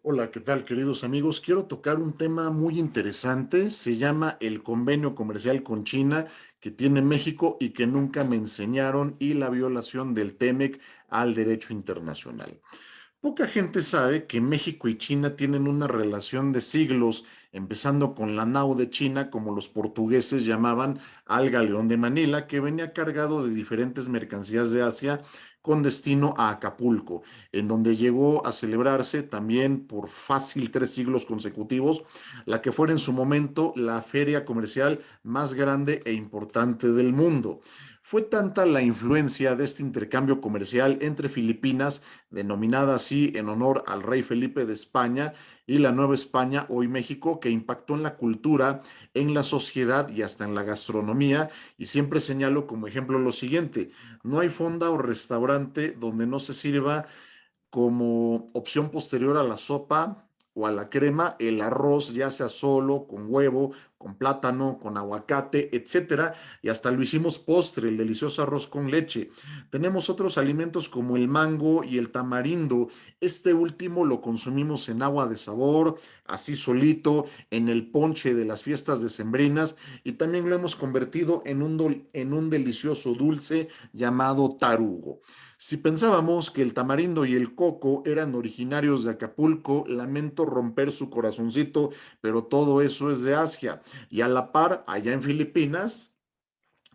Hola, ¿qué tal, queridos amigos? Quiero tocar un tema muy interesante. Se llama el convenio comercial con China que tiene México y que nunca me enseñaron y la violación del TEMEC al derecho internacional. Poca gente sabe que México y China tienen una relación de siglos, empezando con la nao de China, como los portugueses llamaban al galeón de Manila, que venía cargado de diferentes mercancías de Asia con destino a Acapulco, en donde llegó a celebrarse también por fácil 3 siglos consecutivos, la que fuera en su momento la feria comercial más grande e importante del mundo. Fue tanta la influencia de este intercambio comercial entre Filipinas, denominada así en honor al rey Felipe de España, y la Nueva España, hoy México, que impactó en la cultura, en la sociedad y hasta en la gastronomía. Y siempre señalo como ejemplo lo siguiente: no hay fonda o restaurante donde no se sirva como opción posterior a la sopa o a la crema, el arroz, ya sea solo, con huevo, con plátano, con aguacate, etcétera, y hasta lo hicimos postre, el delicioso arroz con leche. Tenemos otros alimentos como el mango y el tamarindo. Este último lo consumimos en agua de sabor, así solito, en el ponche de las fiestas decembrinas, y también lo hemos convertido en un delicioso dulce llamado tarugo. Si pensábamos que el tamarindo y el coco eran originarios de Acapulco, lamento romper su corazoncito, pero todo eso es de Asia. Y a la par, allá en Filipinas,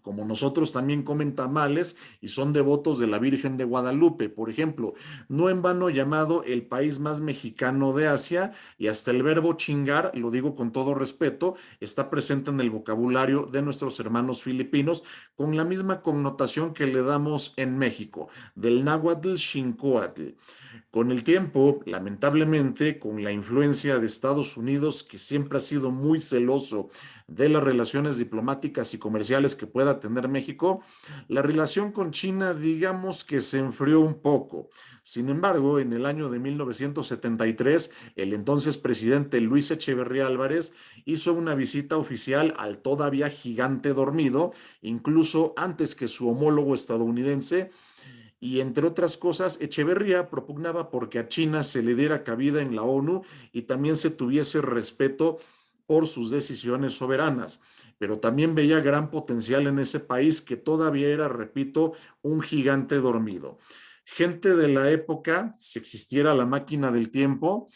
como nosotros, también comen tamales y son devotos de la Virgen de Guadalupe, por ejemplo. No en vano llamado el país más mexicano de Asia, y hasta el verbo chingar, lo digo con todo respeto, está presente en el vocabulario de nuestros hermanos filipinos, con la misma connotación que le damos en México, del náhuatl xincoatl. Con el tiempo, lamentablemente, con la influencia de Estados Unidos, que siempre ha sido muy celoso de las relaciones diplomáticas y comerciales que pueda tener México, la relación con China, digamos que se enfrió un poco. Sin embargo, en el año de 1973, el entonces presidente Luis Echeverría Álvarez hizo una visita oficial al todavía gigante dormido, incluso antes que su homólogo estadounidense. Y entre otras cosas, Echeverría propugnaba porque a China se le diera cabida en la ONU y también se tuviese respeto por sus decisiones soberanas. Pero también veía gran potencial en ese país que todavía era, repito, un gigante dormido. Gente de la época, si existiera la máquina del tiempo,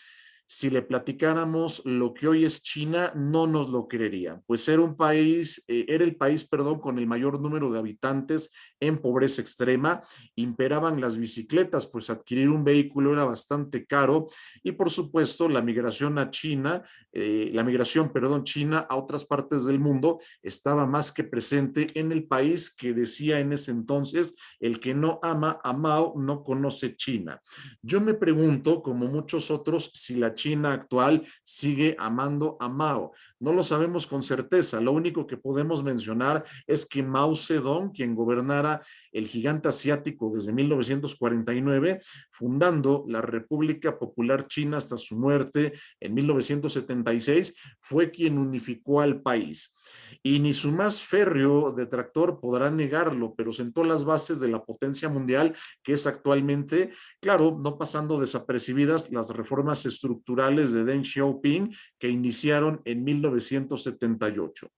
si le platicáramos lo que hoy es China, no nos lo creerían, pues era un país, era el país, perdón, con el mayor número de habitantes en pobreza extrema. Imperaban las bicicletas, pues adquirir un vehículo era bastante caro, y por supuesto la migración a China, la migración, perdón, China a otras partes del mundo estaba más que presente en el país que decía en ese entonces: el que no ama a Mao no conoce China. Yo me pregunto, como muchos otros, si la China actual sigue amando a Mao. No lo sabemos con certeza. Lo único que podemos mencionar es que Mao Zedong, quien gobernara el gigante asiático desde 1949, fundando la República Popular China hasta su muerte en 1976, fue quien unificó al país. Y ni su más férreo detractor podrá negarlo, pero sentó las bases de la potencia mundial que es actualmente. Claro, no pasando desapercibidas las reformas estructurales de Deng Xiaoping, que iniciaron en 1978.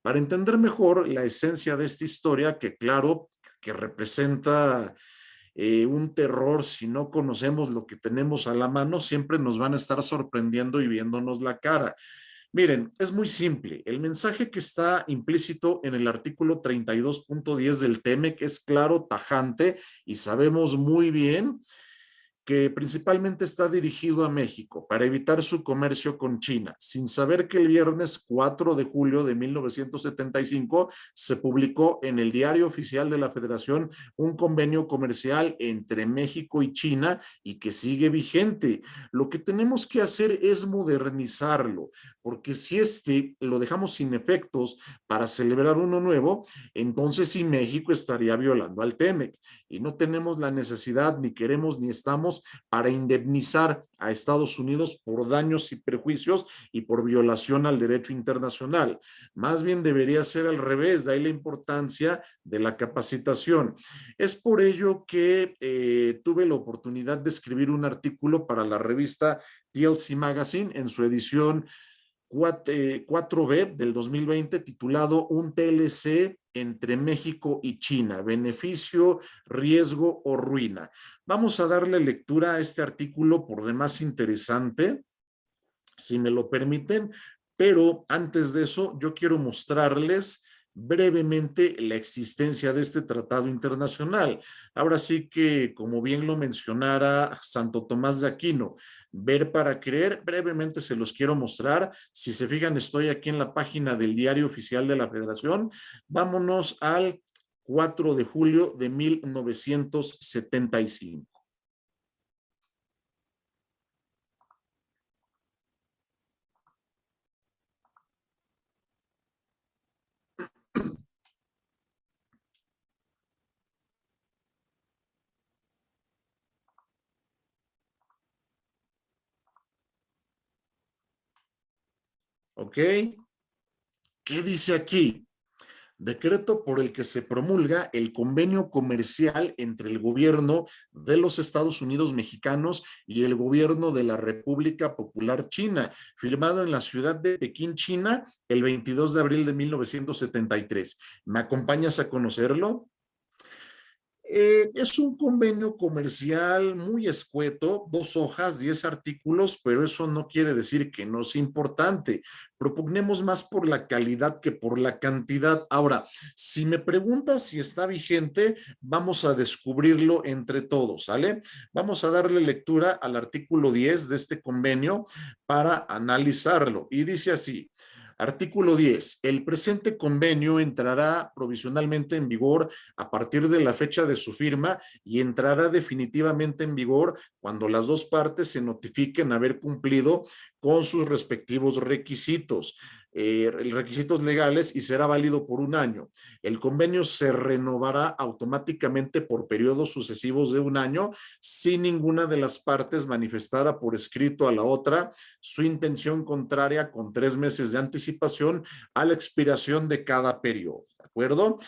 Para entender mejor la esencia de esta historia, que claro, que representa un terror si no conocemos lo que tenemos a la mano, siempre nos van a estar sorprendiendo y viéndonos la cara. Miren, es muy simple. El mensaje que está implícito en el artículo 32.10 del TEMEC es claro, tajante, y sabemos muy bien que principalmente está dirigido a México para evitar su comercio con China, sin saber que el viernes 4 de julio de 1975 se publicó en el Diario Oficial de la Federación un convenio comercial entre México y China, y que sigue vigente. Lo que tenemos que hacer es modernizarlo, porque si este lo dejamos sin efectos para celebrar uno nuevo, entonces sí México estaría violando al TEMEC, y no tenemos la necesidad, ni queremos, ni estamos mexicanos para indemnizar a Estados Unidos por daños y perjuicios y por violación al derecho internacional. Más bien debería ser al revés, de ahí la importancia de la capacitación. Es por ello que tuve la oportunidad de escribir un artículo para la revista TLC Magazine en su edición 4B del 2020 titulado Un TLC entre México y China, beneficio, riesgo o ruina. Vamos a darle lectura a este artículo por demás interesante, si me lo permiten, pero antes de eso yo quiero mostrarles brevemente la existencia de este tratado internacional. Ahora sí que, como bien lo mencionara Santo Tomás de Aquino, ver para creer, brevemente se los quiero mostrar. Si se fijan, estoy aquí en la página del Diario Oficial de la Federación. Vámonos al 4 de julio de 1975. ¿Ok? ¿Qué dice aquí? Decreto por el que se promulga el convenio comercial entre el gobierno de los Estados Unidos mexicanos y el gobierno de la República Popular China, firmado en la ciudad de Pekín, China, el 22 de abril de 1973. ¿Me acompañas a conocerlo? Es un convenio comercial muy escueto, 2 hojas, 10 artículos, pero eso no quiere decir que no es importante. Propugnemos más por la calidad que por la cantidad. Ahora, si me preguntas si está vigente, vamos a descubrirlo entre todos, ¿sale? Vamos a darle lectura al artículo 10 de este convenio para analizarlo. Y dice así. Artículo 10. El presente convenio entrará provisionalmente en vigor a partir de la fecha de su firma y entrará definitivamente en vigor cuando las dos partes se notifiquen haber cumplido con sus respectivos requisitos. Requisitos legales y será válido por un año. El convenio se renovará automáticamente por periodos sucesivos de un año si ninguna de las partes manifestara por escrito a la otra su intención contraria con 3 meses de anticipación a la expiración de cada periodo. ¿De acuerdo?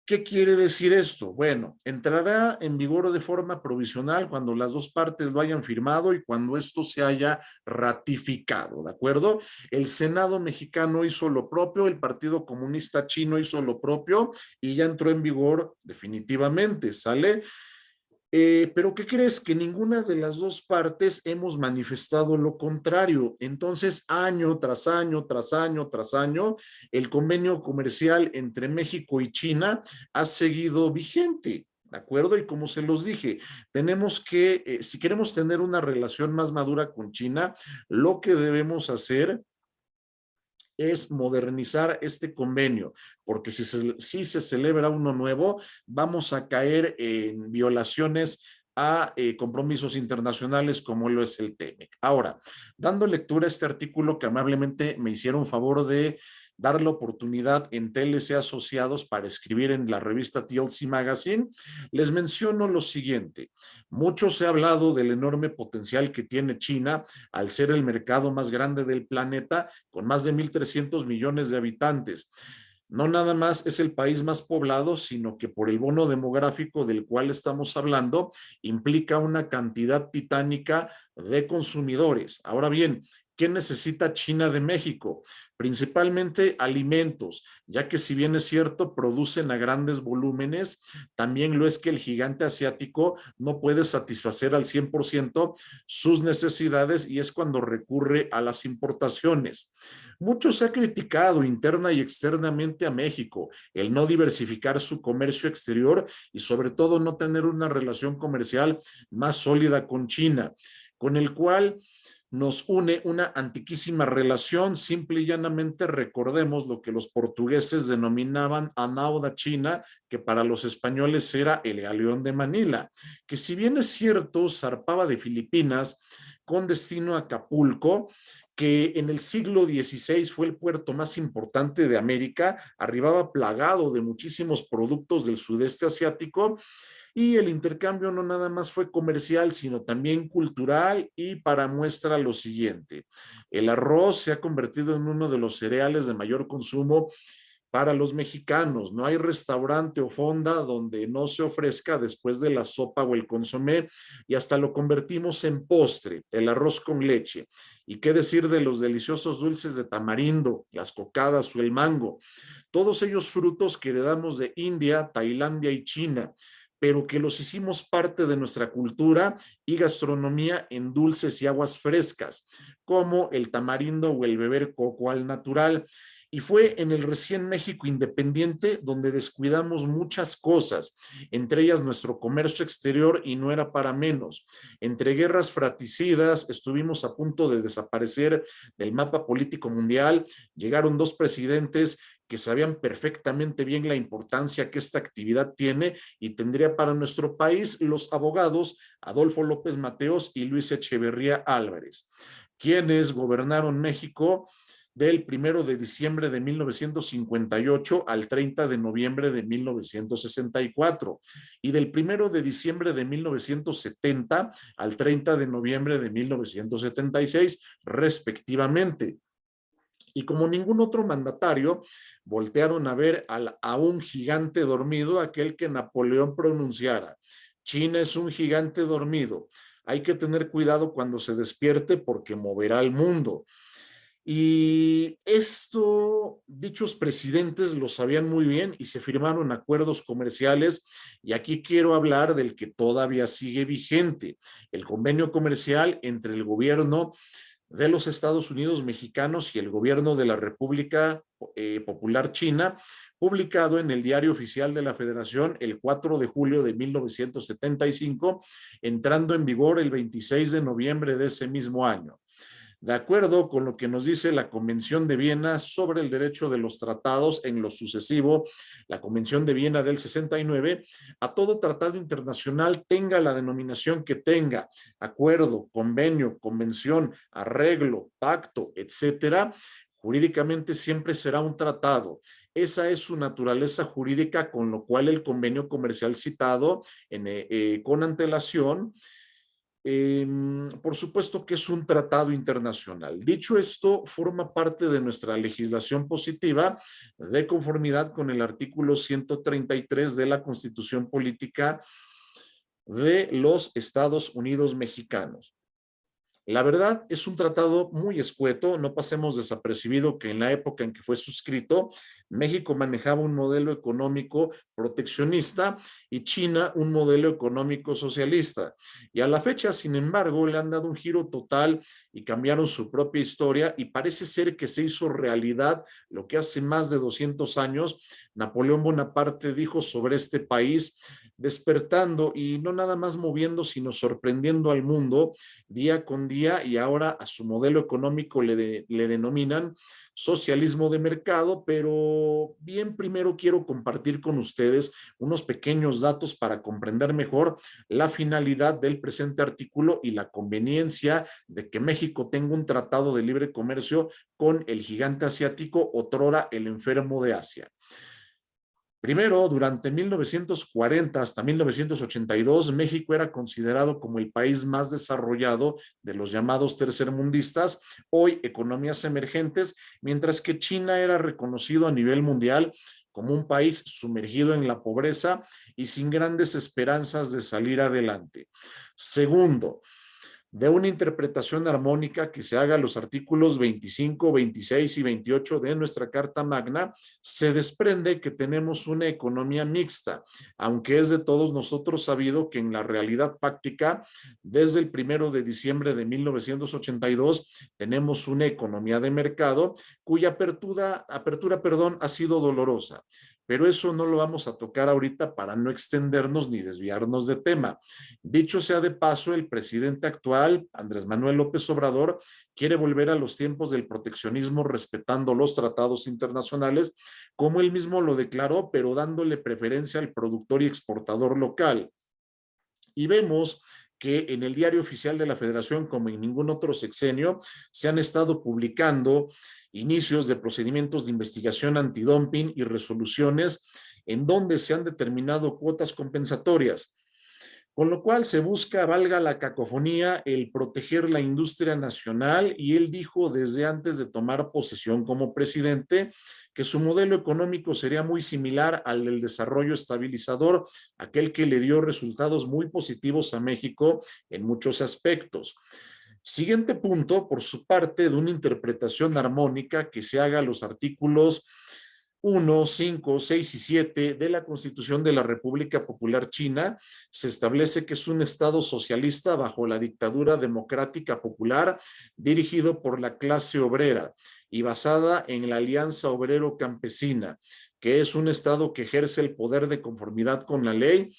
¿Qué quiere decir esto? Bueno, entrará en vigor de forma provisional cuando las dos partes lo hayan firmado y cuando esto se haya ratificado, ¿de acuerdo? El Senado mexicano hizo lo propio, el Partido Comunista Chino hizo lo propio y ya entró en vigor definitivamente, ¿sale? Pero ¿qué crees? Que ninguna de las dos partes hemos manifestado lo contrario. Entonces, año tras año, tras año, tras año, el convenio comercial entre México y China ha seguido vigente. ¿De acuerdo? Y como se los dije, tenemos que, si queremos tener una relación más madura con China, lo que debemos hacer es modernizar este convenio, porque si se celebra uno nuevo, vamos a caer en violaciones a compromisos internacionales como lo es el TEMEC. Ahora, dando lectura a este artículo que amablemente me hicieron favor de dar la oportunidad en TLC Asociados para escribir en la revista TLC Magazine, les menciono lo siguiente. Mucho se ha hablado del enorme potencial que tiene China al ser el mercado más grande del planeta con más de 1.300 millones de habitantes. No nada más es el país más poblado, sino que por el bono demográfico del cual estamos hablando, implica una cantidad titánica de consumidores. Ahora bien, ¿qué necesita China de México? Principalmente alimentos, ya que si bien es cierto, producen a grandes volúmenes, también lo es que el gigante asiático no puede satisfacer al 100% sus necesidades y es cuando recurre a las importaciones. Mucho se ha criticado interna y externamente a México el no diversificar su comercio exterior y sobre todo no tener una relación comercial más sólida con China, con el cual nos une una antiquísima relación. Simple y llanamente recordemos lo que los portugueses denominaban Anauda China, que para los españoles era el galeón de Manila, que si bien es cierto, zarpaba de Filipinas con destino a Acapulco, que en el siglo XVI fue el puerto más importante de América, arribaba plagado de muchísimos productos del sudeste asiático, y el intercambio no nada más fue comercial, sino también cultural, y para muestra lo siguiente: el arroz se ha convertido en uno de los cereales de mayor consumo para los mexicanos. No hay restaurante o fonda donde no se ofrezca después de la sopa o el consomé, y hasta lo convertimos en postre, el arroz con leche. ¿Y qué decir de los deliciosos dulces de tamarindo, las cocadas o el mango? Todos ellos frutos que heredamos de India, Tailandia y China, pero que los hicimos parte de nuestra cultura y gastronomía en dulces y aguas frescas, como el tamarindo o el beber coco al natural. Y fue en el recién México independiente donde descuidamos muchas cosas, entre ellas nuestro comercio exterior, y no era para menos. Entre guerras fratricidas estuvimos a punto de desaparecer del mapa político mundial. Llegaron dos presidentes que sabían perfectamente bien la importancia que esta actividad tiene y tendría para nuestro país, los abogados Adolfo López Mateos y Luis Echeverría Álvarez, quienes gobernaron México del 1 de diciembre de 1958 al 30 de noviembre de 1964, y del 1 de diciembre de 1970 al 30 de noviembre de 1976, respectivamente. Y como ningún otro mandatario, voltearon a ver a un gigante dormido, aquel que Napoleón pronunciara: China es un gigante dormido. Hay que tener cuidado cuando se despierte porque moverá el mundo. Y esto, dichos presidentes lo sabían muy bien y se firmaron acuerdos comerciales. Y aquí quiero hablar del que todavía sigue vigente: el convenio comercial entre el gobierno de los Estados Unidos mexicanos y el gobierno de la República Popular China, publicado en el Diario Oficial de la Federación el 4 de julio de 1975, entrando en vigor el 26 de noviembre de ese mismo año. De acuerdo con lo que nos dice la Convención de Viena sobre el derecho de los tratados en lo sucesivo, la Convención de Viena del 69, a todo tratado internacional, tenga la denominación que tenga, acuerdo, convenio, convención, arreglo, pacto, etcétera, jurídicamente siempre será un tratado. Esa es su naturaleza jurídica, con lo cual el convenio comercial citado con antelación, por supuesto que es un tratado internacional. Dicho esto, forma parte de nuestra legislación positiva, de conformidad con el artículo 133 de la Constitución Política de los Estados Unidos Mexicanos. La verdad, es un tratado muy escueto. No pasemos desapercibido que en la época en que fue suscrito, México manejaba un modelo económico proteccionista y China un modelo económico socialista. Y a la fecha, sin embargo, le han dado un giro total y cambiaron su propia historia, y parece ser que se hizo realidad lo que hace más de 200 años Napoleón Bonaparte dijo sobre este país, despertando y no nada más moviendo, sino sorprendiendo al mundo día con día. Y ahora a su modelo económico le denominan socialismo de mercado. Pero bien, primero quiero compartir con ustedes unos pequeños datos para comprender mejor la finalidad del presente artículo y la conveniencia de que México tenga un tratado de libre comercio con el gigante asiático, otrora el enfermo de Asia. Primero, durante 1940 hasta 1982, México era considerado como el país más desarrollado de los llamados tercermundistas, hoy economías emergentes, mientras que China era reconocido a nivel mundial como un país sumergido en la pobreza y sin grandes esperanzas de salir adelante. Segundo, de una interpretación armónica que se haga a los artículos 25, 26 y 28 de nuestra Carta Magna, se desprende que tenemos una economía mixta, aunque es de todos nosotros sabido que en la realidad práctica, desde el 1 de diciembre de 1982, tenemos una economía de mercado cuya apertura, ha sido dolorosa. Pero eso no lo vamos a tocar ahorita para no extendernos ni desviarnos de tema. Dicho sea de paso, el presidente actual, Andrés Manuel López Obrador, quiere volver a los tiempos del proteccionismo, respetando los tratados internacionales, como él mismo lo declaró, pero dándole preferencia al productor y exportador local. Y vemos que en el Diario Oficial de la Federación, como en ningún otro sexenio, se han estado publicando inicios de procedimientos de investigación antidumping y resoluciones en donde se han determinado cuotas compensatorias, con lo cual se busca, valga la cacofonía, el proteger la industria nacional, y él dijo desde antes de tomar posesión como presidente que su modelo económico sería muy similar al del desarrollo estabilizador, aquel que le dio resultados muy positivos a México en muchos aspectos. Siguiente punto, por su parte, de una interpretación armónica que se haga a los artículos 1, 5, 6 y 7 de la Constitución de la República Popular China, se establece que es un Estado socialista bajo la dictadura democrática popular, dirigido por la clase obrera y basada en la Alianza Obrero-Campesina, que es un Estado que ejerce el poder de conformidad con la ley,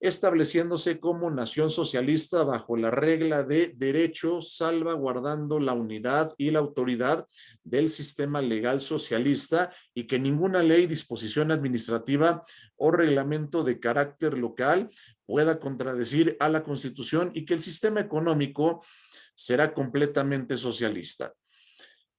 estableciéndose como nación socialista bajo la regla de derecho, salvaguardando la unidad y la autoridad del sistema legal socialista, y que ninguna ley, disposición administrativa o reglamento de carácter local pueda contradecir a la Constitución, y que el sistema económico será completamente socialista.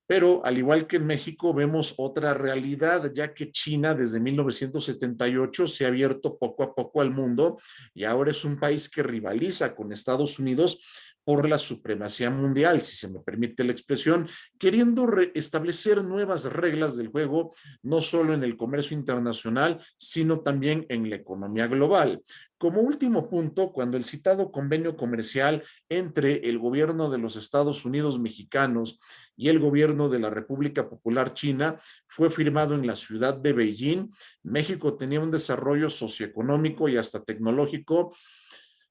Pero al igual que en México vemos otra realidad, ya que China desde 1978 se ha abierto poco a poco al mundo y ahora es un país que rivaliza con Estados Unidos por la supremacía mundial, si se me permite la expresión, queriendo establecer nuevas reglas del juego, no solo en el comercio internacional, sino también en la economía global. Como último punto, cuando el citado convenio comercial entre el gobierno de los Estados Unidos mexicanos y el gobierno de la República Popular China fue firmado en la ciudad de Beijing, México tenía un desarrollo socioeconómico y hasta tecnológico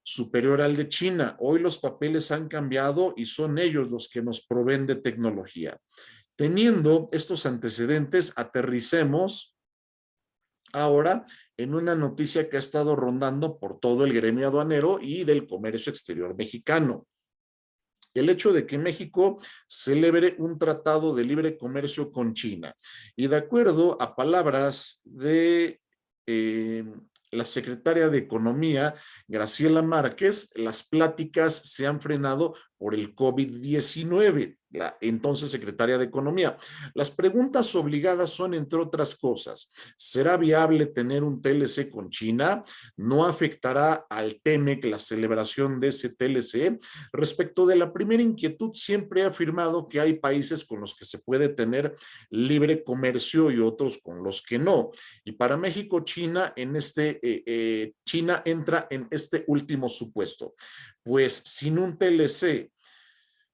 superior al de China. Hoy los papeles han cambiado y son ellos los que nos proveen de tecnología. Teniendo estos antecedentes, aterricemos ahora en una noticia que ha estado rondando por todo el gremio aduanero y del comercio exterior mexicano: el hecho de que México celebre un tratado de libre comercio con China. Y de acuerdo a palabras de la secretaria de Economía, Graciela Márquez, las pláticas se han frenado por el COVID-19, la entonces secretaria de Economía. Las preguntas obligadas son, entre otras cosas: ¿será viable tener un TLC con China? ¿No afectará al TEMEC la celebración de ese TLC? Respecto de la primera inquietud, siempre he afirmado que hay países con los que se puede tener libre comercio y otros con los que no. Y para México, China entra en este último supuesto. Pues sin un TLC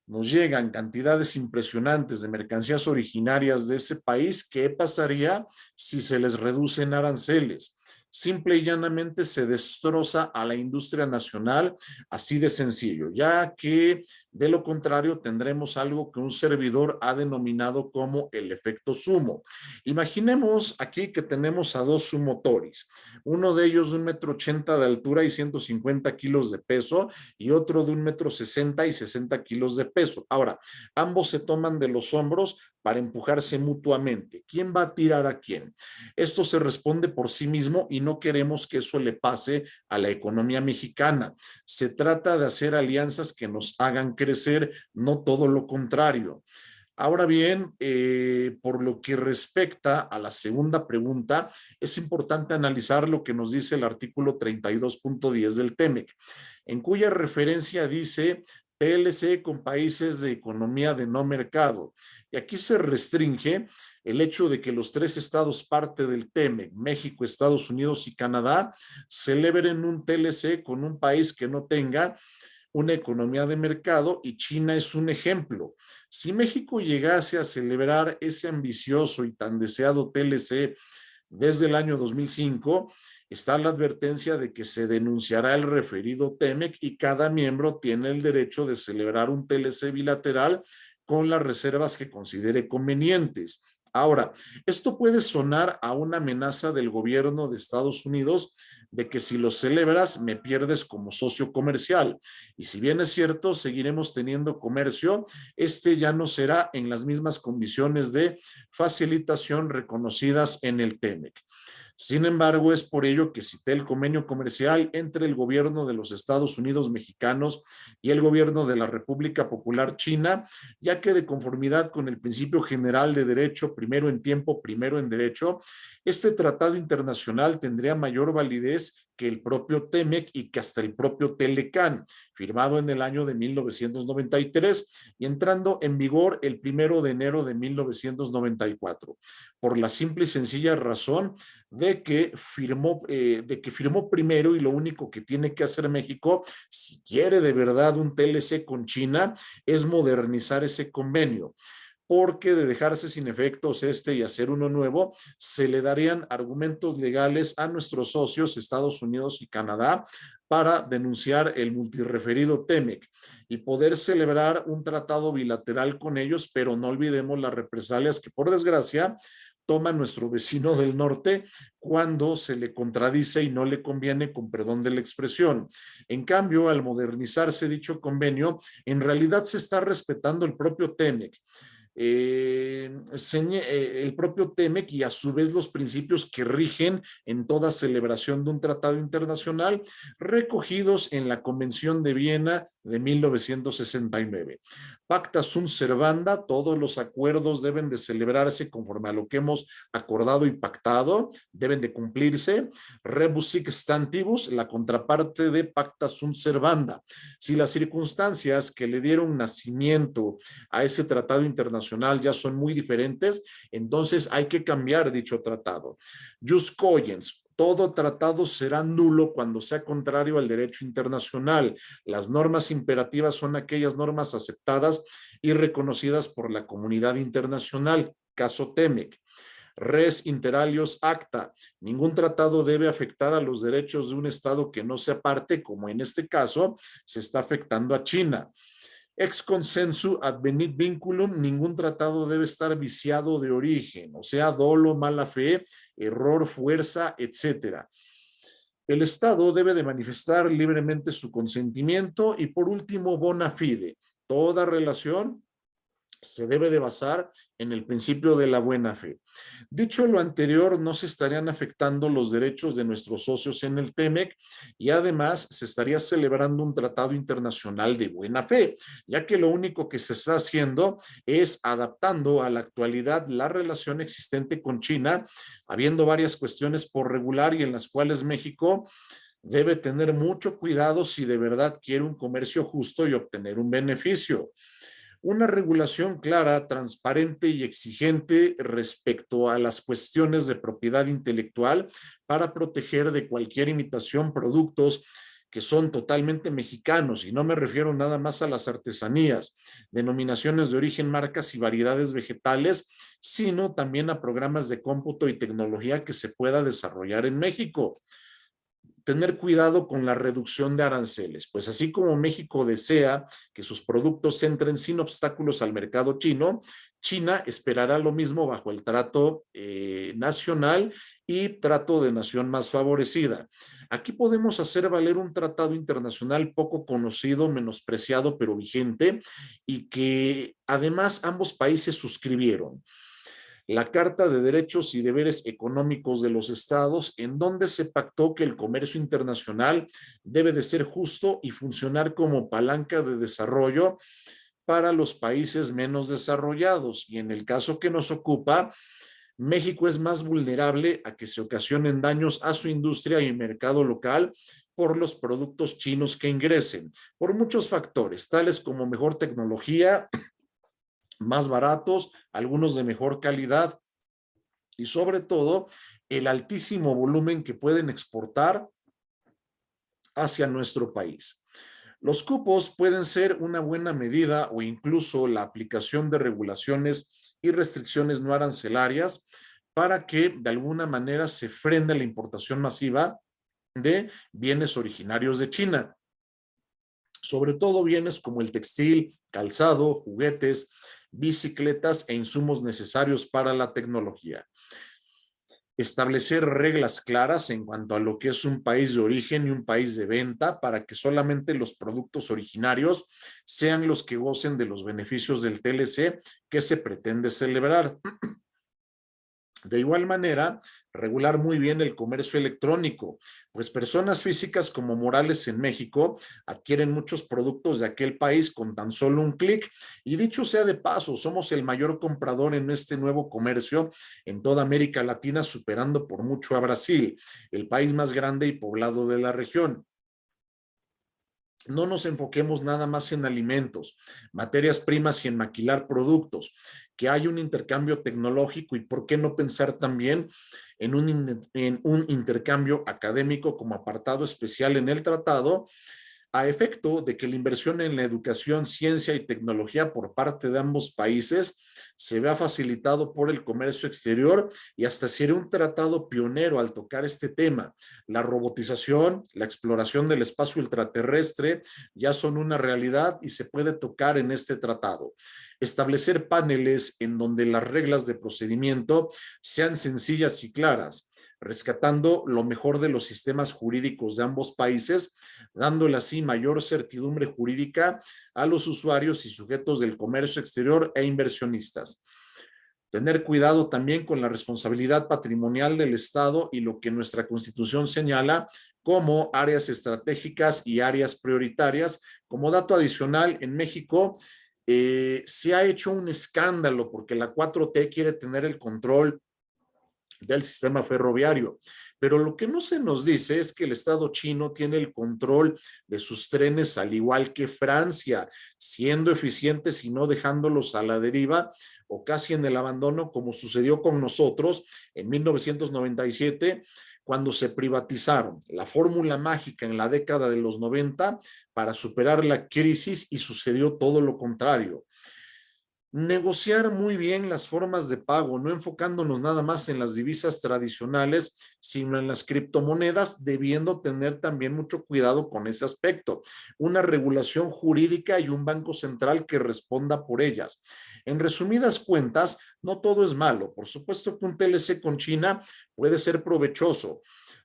nos llegan cantidades impresionantes de mercancías originarias de ese país. ¿Qué pasaría si se les reducen aranceles? Simple y llanamente se destroza a la industria nacional, así de sencillo, ya que de lo contrario tendremos algo que un servidor ha denominado como el efecto sumo. Imaginemos aquí que tenemos a dos sumotoris, uno de ellos de 1,80 m de altura y 150 kilos de peso, y otro de 1,60 m y 60 kilos de peso. Ahora, ambos se toman de los hombros para empujarse mutuamente. ¿Quién va a tirar a quién? Esto se responde por sí mismo y no queremos que eso le pase a la economía mexicana. Se trata de hacer alianzas que nos hagan crecer, no todo lo contrario. Ahora bien, por lo que respecta a la segunda pregunta, es importante analizar lo que nos dice el artículo 32.10 del TEMEC, en cuya referencia dice TLC con países de economía de no mercado. Y aquí se restringe el hecho de que los tres estados parte del TEMEC, México, Estados Unidos y Canadá, celebren un TLC con un país que no tenga una economía de mercado, y China es un ejemplo. Si México llegase a celebrar ese ambicioso y tan deseado TLC desde el año 2005, está la advertencia de que se denunciará el referido TEMEC y cada miembro tiene el derecho de celebrar un TLC bilateral con las reservas que considere convenientes. Ahora, esto puede sonar a una amenaza del gobierno de Estados Unidos de que si lo celebras me pierdes como socio comercial. Y si bien es cierto, seguiremos teniendo comercio, este ya no será en las mismas condiciones de facilitación reconocidas en el TEMEC. Sin embargo, es por ello que cité el convenio comercial entre el gobierno de los Estados Unidos mexicanos y el gobierno de la República Popular China, ya que de conformidad con el principio general de derecho, primero en tiempo, primero en derecho, este tratado internacional tendría mayor validez que el propio TEMEC y que hasta el propio TELECAN, firmado en el año de 1993 y entrando en vigor el 1 de enero de 1994, por la simple y sencilla razón de que firmó primero, y lo único que tiene que hacer México, si quiere de verdad un TLC con China, es modernizar ese convenio, porque de dejarse sin efectos este y hacer uno nuevo, se le darían argumentos legales a nuestros socios, Estados Unidos y Canadá, para denunciar el multirreferido TEMEC y poder celebrar un tratado bilateral con ellos, pero no olvidemos las represalias que, por desgracia, toma nuestro vecino del norte cuando se le contradice y no le conviene, con perdón de la expresión. En cambio, al modernizarse dicho convenio, en realidad se está respetando el propio TEMEC, el propio TEMEC, y a su vez los principios que rigen en toda celebración de un tratado internacional recogidos en la Convención de Viena de 1969. Pacta sunt servanda, todos los acuerdos deben de celebrarse conforme a lo que hemos acordado y pactado, deben de cumplirse. Rebus sic stantibus, la contraparte de pacta sunt servanda. Si las circunstancias que le dieron nacimiento a ese tratado internacional ya son muy diferentes, entonces hay que cambiar dicho tratado. Jus cogens, todo tratado será nulo cuando sea contrario al derecho internacional. Las normas imperativas son aquellas normas aceptadas y reconocidas por la comunidad internacional, caso TEMEC. Res inter alios acta, ningún tratado debe afectar a los derechos de un Estado que no sea parte, como en este caso se está afectando a China. Ex consensu advenit vinculum, ningún tratado debe estar viciado de origen, o sea, dolo, mala fe, error, fuerza, etcétera. El Estado debe de manifestar libremente su consentimiento y, por último, bona fide. Toda relación se debe de basar en el principio de la buena fe. Dicho lo anterior, no se estarían afectando los derechos de nuestros socios en el TEMEC, y además se estaría celebrando un tratado internacional de buena fe, ya que lo único que se está haciendo es adaptando a la actualidad la relación existente con China, habiendo varias cuestiones por regular y en las cuales México debe tener mucho cuidado si de verdad quiere un comercio justo y obtener un beneficio. Una regulación clara, transparente y exigente respecto a las cuestiones de propiedad intelectual para proteger de cualquier imitación productos que son totalmente mexicanos, y no me refiero nada más a las artesanías, denominaciones de origen, marcas y variedades vegetales, sino también a programas de cómputo y tecnología que se pueda desarrollar en México. Tener cuidado con la reducción de aranceles, pues así como México desea que sus productos entren sin obstáculos al mercado chino, China esperará lo mismo bajo el trato nacional y trato de nación más favorecida. Aquí podemos hacer valer un tratado internacional poco conocido, menospreciado, pero vigente, y que además ambos países suscribieron: la Carta de Derechos y Deberes Económicos de los Estados, en donde se pactó que el comercio internacional debe de ser justo y funcionar como palanca de desarrollo para los países menos desarrollados. Y en el caso que nos ocupa, México es más vulnerable a que se ocasionen daños a su industria y mercado local por los productos chinos que ingresen, por muchos factores, tales como mejor tecnología, más baratos, algunos de mejor calidad, y sobre todo el altísimo volumen que pueden exportar hacia nuestro país. Los cupos pueden ser una buena medida, o incluso la aplicación de regulaciones y restricciones no arancelarias, para que de alguna manera se frene la importación masiva de bienes originarios de China, sobre todo bienes como el textil, calzado, juguetes, bicicletas e insumos necesarios para la tecnología. Establecer reglas claras en cuanto a lo que es un país de origen y un país de venta, para que solamente los productos originarios sean los que gocen de los beneficios del TLC que se pretende celebrar. De igual manera, regular muy bien el comercio electrónico, pues personas físicas como morales en México adquieren muchos productos de aquel país con tan solo un clic. Y dicho sea de paso, somos el mayor comprador en este nuevo comercio en toda América Latina, superando por mucho a Brasil, el país más grande y poblado de la región. No nos enfoquemos nada más en alimentos, materias primas y en maquilar productos, que hay un intercambio tecnológico y por qué no pensar también en un intercambio académico como apartado especial en el tratado, a efecto de que la inversión en la educación, ciencia y tecnología por parte de ambos países se vea facilitado por el comercio exterior y hasta sería un tratado pionero al tocar este tema. La robotización, la exploración del espacio ultraterrestre ya son una realidad y se puede tocar en este tratado. Establecer paneles en donde las reglas de procedimiento sean sencillas y claras, rescatando lo mejor de los sistemas jurídicos de ambos países, dándole así mayor certidumbre jurídica a los usuarios y sujetos del comercio exterior e inversionistas. Tener cuidado también con la responsabilidad patrimonial del Estado y lo que nuestra Constitución señala como áreas estratégicas y áreas prioritarias. Como dato adicional, en México se ha hecho un escándalo porque la 4T quiere tener el control del sistema ferroviario. Pero lo que no se nos dice es que el Estado chino tiene el control de sus trenes al igual que Francia, siendo eficientes y no dejándolos a la deriva o casi en el abandono, como sucedió con nosotros en 1997, cuando se privatizaron la fórmula mágica en la década de los 90 para superar la crisis y sucedió todo lo contrario. Negociar muy bien las formas de pago, no enfocándonos nada más en las divisas tradicionales, sino en las criptomonedas, debiendo tener también mucho cuidado con ese aspecto. Una regulación jurídica y un banco central que responda por ellas. En resumidas cuentas, no todo es malo. Por supuesto que un TLC con China puede ser provechoso.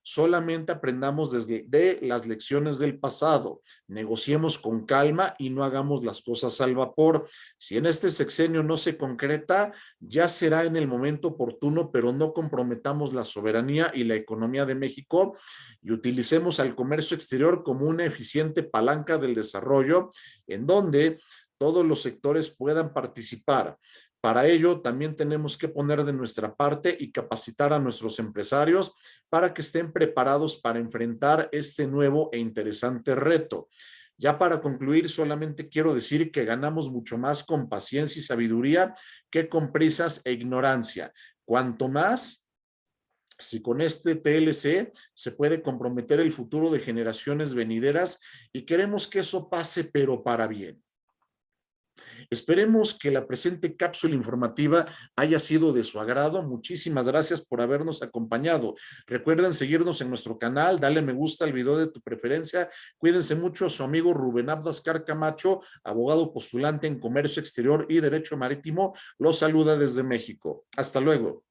Solamente aprendamos de las lecciones del pasado, negociemos con calma y no hagamos las cosas al vapor. Si en este sexenio no se concreta, ya será en el momento oportuno, pero no comprometamos la soberanía y la economía de México y utilicemos al comercio exterior como una eficiente palanca del desarrollo en donde todos los sectores puedan participar. Para ello, también tenemos que poner de nuestra parte y capacitar a nuestros empresarios para que estén preparados para enfrentar este nuevo e interesante reto. Ya para concluir, solamente quiero decir que ganamos mucho más con paciencia y sabiduría que con prisas e ignorancia. Cuanto más, si con este TLC se puede comprometer el futuro de generaciones venideras y queremos que eso pase, pero para bien. Esperemos que la presente cápsula informativa haya sido de su agrado. Muchísimas gracias por habernos acompañado. Recuerden seguirnos en nuestro canal, dale me gusta al video de tu preferencia. Cuídense mucho. Su amigo Rubén Abdascar Camacho, abogado postulante en Comercio Exterior y Derecho Marítimo, los saluda desde México. Hasta luego.